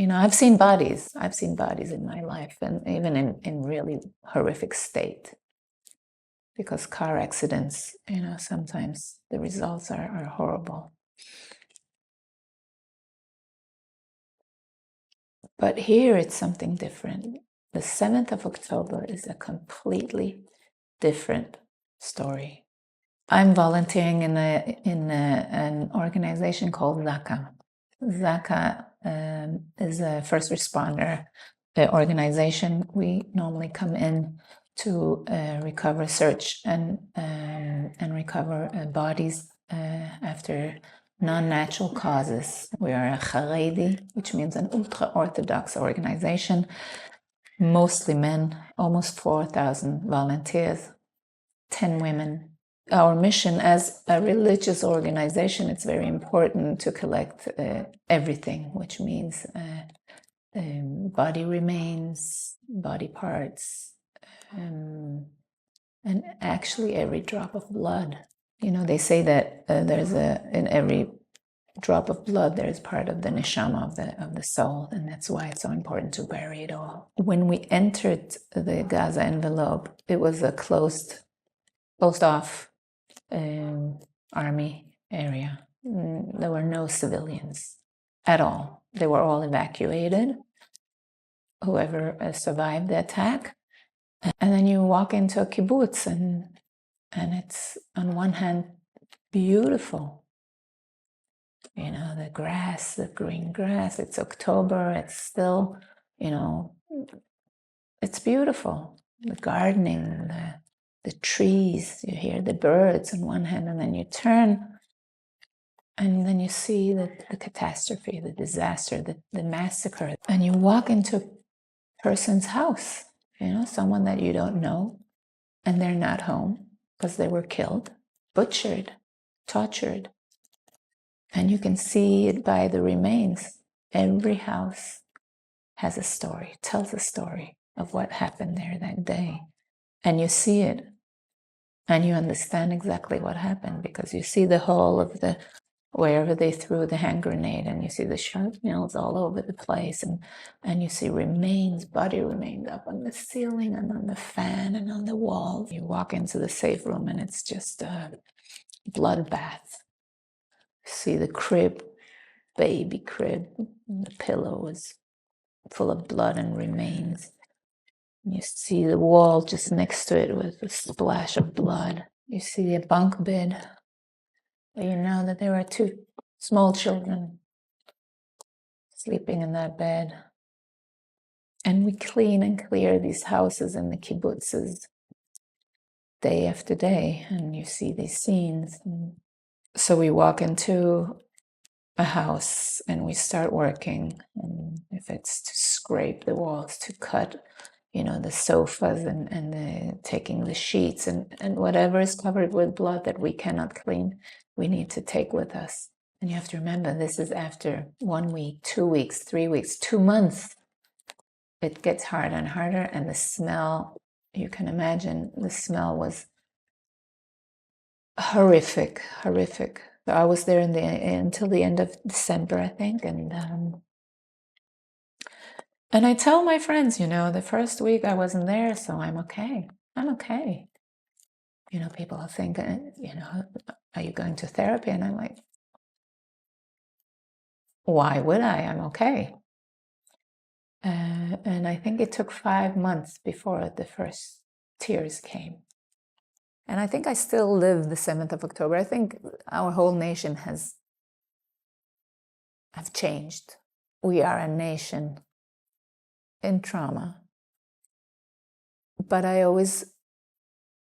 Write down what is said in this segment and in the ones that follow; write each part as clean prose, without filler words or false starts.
I've seen bodies. I've seen bodies in my life, and even in really horrific state. Because car accidents, sometimes the results are horrible. But here it's something different. The 7th of October is a completely different story. I'm volunteering in an organization called ZAKA. ZAKA is a first responder organization. We normally come in to recover, search, and recover bodies after non-natural causes. We are a Haredi, which means an ultra-Orthodox organization, mostly men, almost 4,000 volunteers, 10 women. Our mission as a religious organization, it's very important to collect everything, which means body remains, body parts, and actually every drop of blood. They say that in every drop of blood there is part of the neshama of the soul, and that's why it's so important to bury it all. When we entered the Gaza Envelope, it was a closed off army area. There were no civilians at all. They were all evacuated, whoever survived the attack. And then you walk into a kibbutz, and it's on one hand beautiful. The grass, the green grass, it's October, it's still, it's beautiful. The gardening, the trees, you hear the birds on one hand, and then you turn and then you see the catastrophe, the disaster, the massacre. And you walk into a person's house, someone that you don't know, and they're not home because they were killed, butchered, tortured. And you can see it by the remains. Every house has a story, tells a story of what happened there that day. And you see it, and you understand exactly what happened, because you see the whole of wherever they threw the hand grenade, and you see the shrapnels all over the place, and you see body remains up on the ceiling and on the fan and on the walls. You walk into the safe room, and it's just a bloodbath. You see the crib, baby crib, and the pillow is full of blood and remains. You see the wall just next to it with a splash of blood. You see a bunk bed. You know that there were 2 small children sleeping in that bed. And we clean and clear these houses in the kibbutzes day after day, and you see these scenes. And so we walk into a house and we start working, and if it's to scrape the walls, to cut the sofas, and taking the sheets, and whatever is covered with blood that we cannot clean, we need to take with us. And you have to remember, this is after 1 week, 2 weeks, 3 weeks, 2 months. It gets harder and harder, and the smell, you can imagine, the smell was horrific. So I was there until the end of December, I think, and I tell my friends, the first week I wasn't there, so I'm okay. People are thinking, are you going to therapy? And I'm like, why would I? I'm okay. And I think it took 5 months before the first tears came. And I think I still live the 7th of October. I think our whole nation have changed. We are a nation in trauma. But I always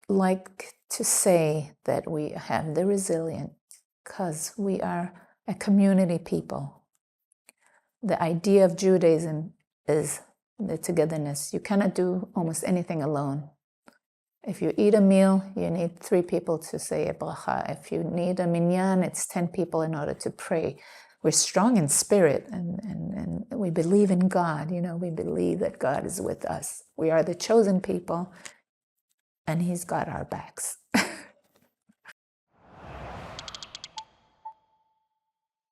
like to say that we have the resilience because we are a community people. The idea of Judaism is the togetherness. You cannot do almost anything alone. If you eat a meal, you need 3 people to say a bracha. If you need a minyan, it's 10 people in order to pray. We're strong in spirit, and we believe in God. We believe that God is with us. We are the chosen people, and He's got our backs.